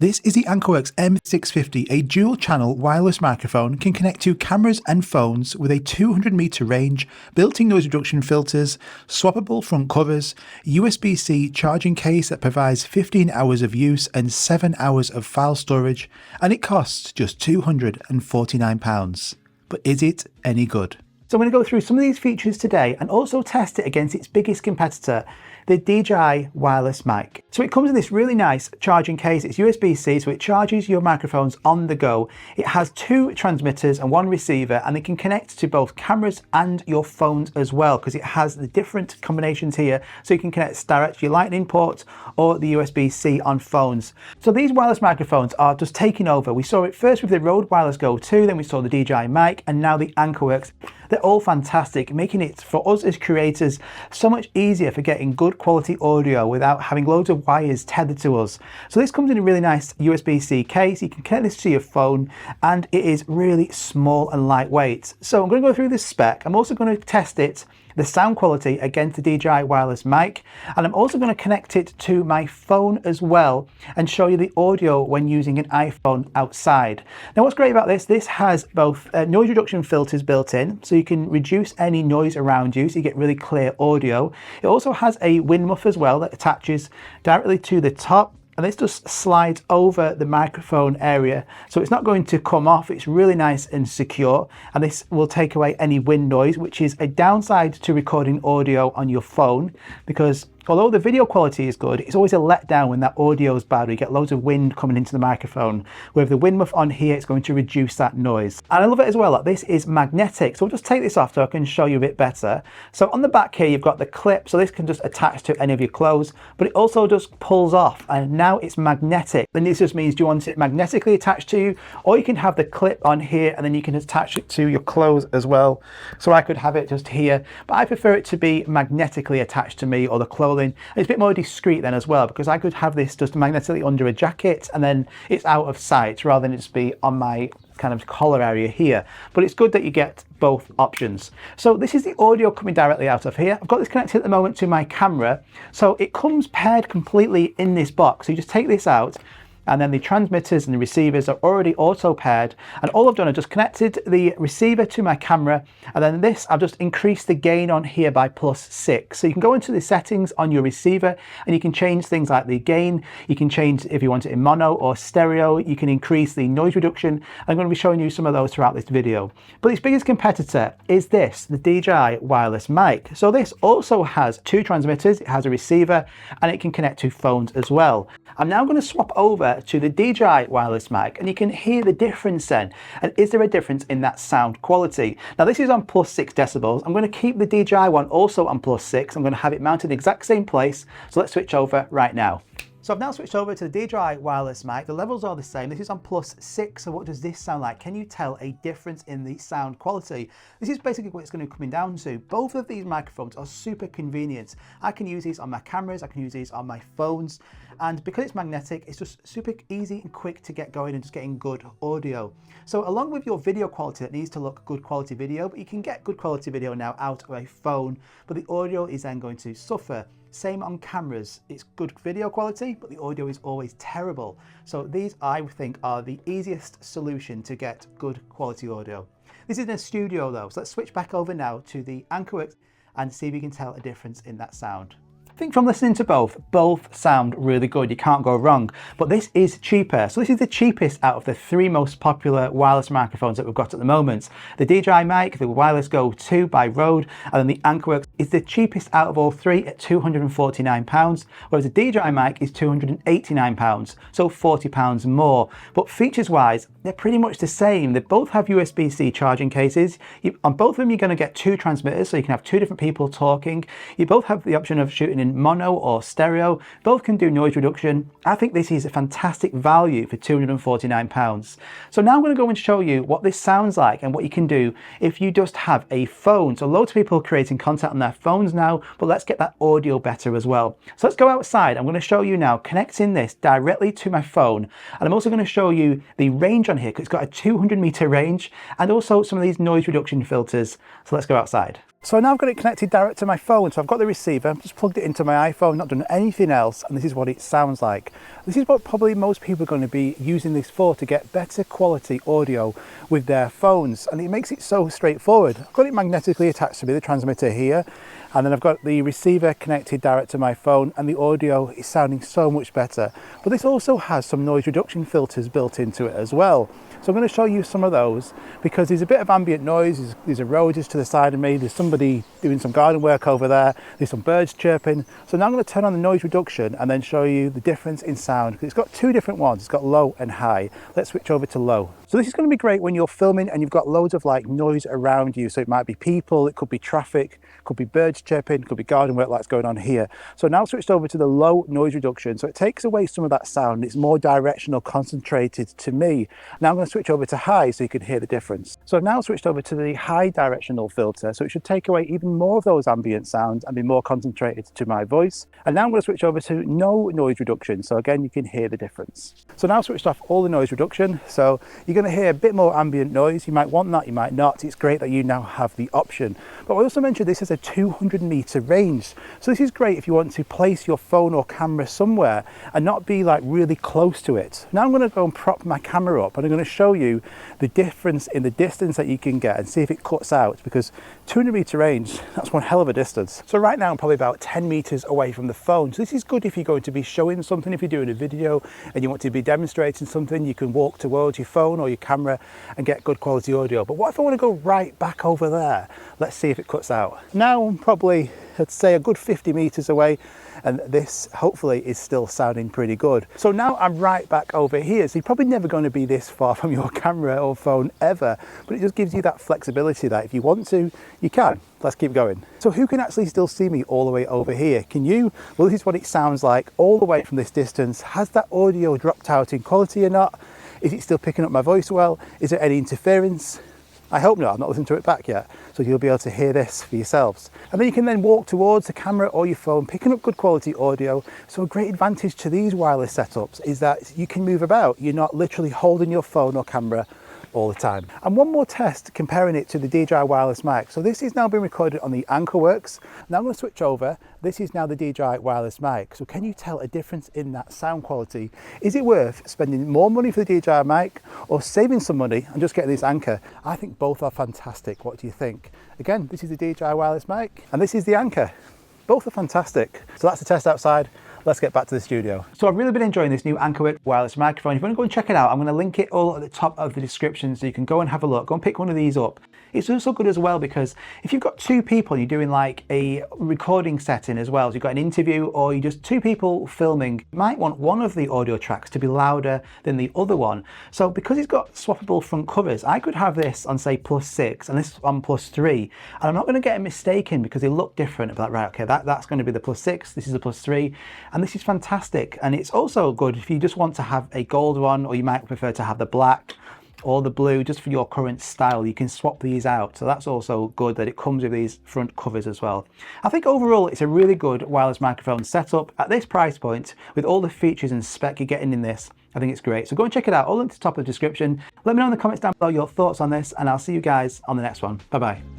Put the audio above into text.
This is the AnkerWork's M650, a dual-channel wireless microphone, can connect to cameras and phones with a 200-meter range, built-in noise reduction filters, swappable front covers, USB-C charging case that provides 15 hours of use and 7 hours of file storage, and it costs just £249. But is it any good? So I'm going to go through some of these features today and also test it against its biggest competitor, the DJI wireless mic. So it comes in this really nice charging case. It's USB-C, so it charges your microphones on the go. It has 2 transmitters and 1 receiver, and it can connect to both cameras and your phones as well, because it has the different combinations here. So you can connect direct to your lightning port or the USB-C on phones. So these wireless microphones are just taking over. We saw it first with the Rode Wireless Go 2, then we saw the DJI mic, and now the AnkerWorks. They're all fantastic, making it for us as creators so much easier for getting good quality audio without having loads of wires tethered to us. So this comes in a really nice USB-C case. You can connect this to your phone, and it is really small and lightweight. So I'm going to go through this spec. I'm also going to test it, the sound quality, against the DJI wireless mic, and I'm also going to connect it to my phone as well and show you the audio when using an iPhone outside. Now what's great about this has both noise reduction filters built in, so you can reduce any noise around you so you get really clear audio. It also has a wind muff as well that attaches directly to the top, and this just slides over the microphone area, so it's not going to come off. It's really nice and secure, and this will take away any wind noise, which is a downside to recording audio on your phone, because although the video quality is good, it's always a letdown when that audio is bad, or you get loads of wind coming into the microphone. With the wind muff on here, it's going to reduce that noise. And I love it as well that this is magnetic. So we'll just take this off so I can show you a bit better. So on the back here, you've got the clip. So this can just attach to any of your clothes, but it also just pulls off, and now it's magnetic. Then this just means, do you want it magnetically attached to you, or you can have the clip on here and then you can attach it to your clothes as well. So I could have it just here, but I prefer it to be magnetically attached to me or the clothing. It's a bit more discreet then as well, because I could have this just magnetically under a jacket and then it's out of sight rather than it just be on my kind of collar area here. But it's good that you get both options. So this is the audio coming directly out of here. I've got this connected at the moment to my camera, so it comes paired completely in this box. So you just take this out, and then the transmitters and the receivers are already auto paired, and all I've done is just connected the receiver to my camera, and then this, I've just increased the gain on here by +6. So you can go into the settings on your receiver and you can change things like the gain. You can change if you want it in mono or stereo. You can increase the noise reduction. I'm going to be showing you some of those throughout this video. But its biggest competitor is this, the DJI wireless mic. So this also has 2 transmitters, it has a receiver, and it can connect to phones as well. I'm now going to swap over to the DJI wireless mic, and you can hear the difference then. And is there a difference in that sound quality? Now this is on +6 decibels. I'm going to keep the DJI one also on +6. I'm going to have it mounted in the exact same place. So let's switch over right now. So I've now switched over to the DJI wireless mic. The levels are the same. This is on +6. So what does this sound like? Can you tell a difference in the sound quality? This is basically what it's going to come down to. Both of these microphones are super convenient. I can use these on my cameras. I can use these on my phones. And because it's magnetic, it's just super easy and quick to get going and just getting good audio. So along with your video quality that needs to look good quality video, but you can get good quality video now out of a phone, but the audio is then going to suffer. Same on cameras. It's good video quality, but the audio is always terrible. So these, I think, are the easiest solution to get good quality audio. This is in a studio though, so let's switch back over now to the AnkerWork and see if we can tell a difference in that sound. I think from listening to both sound really good. You can't go wrong, but this is cheaper. So this is the cheapest out of the 3 most popular wireless microphones that we've got at the moment. The DJI mic, the Wireless Go 2 by Rode, and then the AnkerWork is the cheapest out of all 3 at £249, whereas the DJI mic is £289, so £40 more. But features wise, they're pretty much the same. They both have USB-C charging cases. On both of them, you're going to get 2 transmitters, so you can have 2 different people talking. You both have the option of shooting in mono or stereo. Both can do noise reduction. I think this is a fantastic value for £249. So now I'm going to go and show you what this sounds like and what you can do if you just have a phone. So loads of people are creating content on their phones now, but let's get that audio better as well. So let's go outside. I'm going to show you now connecting this directly to my phone, and I'm also going to show you the range on here because it's got a 200-meter range and also some of these noise reduction filters. So let's go outside. So now I've got it connected direct to my phone. So I've got the receiver, just plugged it into my iPhone, not done anything else, and this is what it sounds like. This is what probably most people are going to be using this for, to get better quality audio with their phones. And it makes it so straightforward. I've got it magnetically attached to me, the transmitter here, and then I've got the receiver connected direct to my phone, and the audio is sounding so much better. But this also has some noise reduction filters built into it as well. So I'm going to show you some of those, because there's a bit of ambient noise. There's a road just to the side of me. There's somebody doing some garden work over there. There's some birds chirping. So now I'm going to turn on the noise reduction and then show you the difference in sound. It's got two different ones. It's got low and high. Let's switch over to low. So this is going to be great when you're filming and you've got loads of like noise around you. So it might be people, it could be traffic, it could be birds chirping, it could be garden work like that's going on here. So now switched over to the low noise reduction. So it takes away some of that sound. It's more directional, concentrated to me. Now I'm going to switch over to high so you can hear the difference. So I've now switched over to the high directional filter. So it should take away even more of those ambient sounds and be more concentrated to my voice. And now I'm going to switch over to no noise reduction. So again, you can hear the difference. So now I've switched off all the noise reduction. So you're going to hear a bit more ambient noise. You might want that, you might not. It's great that you now have the option. But I also mentioned this has a 200-meter range. So this is great if you want to place your phone or camera somewhere and not be like really close to it. Now I'm going to go and prop my camera up, and I'm going to show you the difference in the distance that you can get and see if it cuts out, because 200-meter range, that's one hell of a distance. So right now I'm probably about 10 meters away from the phone. So this is good if you're going to be showing something. If you're doing a video and you want to be demonstrating something, you can walk towards your phone or your camera and get good quality audio. But what if I want to go right back over there? Let's see if it cuts out. Now I'm probably, let's say, a good 50 meters away, and this hopefully is still sounding pretty good. So now I'm right back over here. So you're probably never going to be this far from your camera or phone ever, but it just gives you that flexibility that if you want to, you can. Let's keep going. So who can actually still see me all the way over here? Can you? Well, this is what it sounds like all the way from this distance. Has that audio dropped out in quality or not? Is it still picking up my voice well? Is there any interference? I hope not. I've not listened to it back yet, so you'll be able to hear this for yourselves. And then you can then walk towards the camera or your phone, picking up good quality audio. So a great advantage to these wireless setups is that you can move about. You're not literally holding your phone or camera all the time. And one more test comparing it to the DJI wireless mic. So this is now being recorded on the AnkerWork. Now I'm going to switch over. This is now the DJI wireless mic. So can you tell a difference in that sound quality? Is it worth spending more money for the DJI mic or saving some money and just getting this Anker? I think both are fantastic. What do you think? Again, this is the DJI wireless mic and this is the Anker. Both are fantastic. So that's the test outside. Let's get back to the studio. So I've really been enjoying this new AnkerWork wireless microphone. If you want to go and check it out, I'm going to link it all at the top of the description so you can go and have a look. Go and pick one of these up. It's also good as well because if you've got two people, you're doing like a recording setting as well. So you've got an interview or you're just two people filming, you might want one of the audio tracks to be louder than the other one. So because it's got swappable front covers, I could have this on say +6 and this on +3. And I'm not going to get it mistaken because they look different. But right, okay, that's going to be the +6, this is a +3. And this is fantastic. And it's also good if you just want to have a gold one, or you might prefer to have the black or the blue just for your current style. You can swap these out. So that's also good that it comes with these front covers as well. I think overall it's a really good wireless microphone setup at this price point with all the features and spec you're getting in this. I think it's great. So go and check it out. All linked to the top of the description. Let me know in the comments down below your thoughts on this, and I'll see you guys on the next one. Bye bye.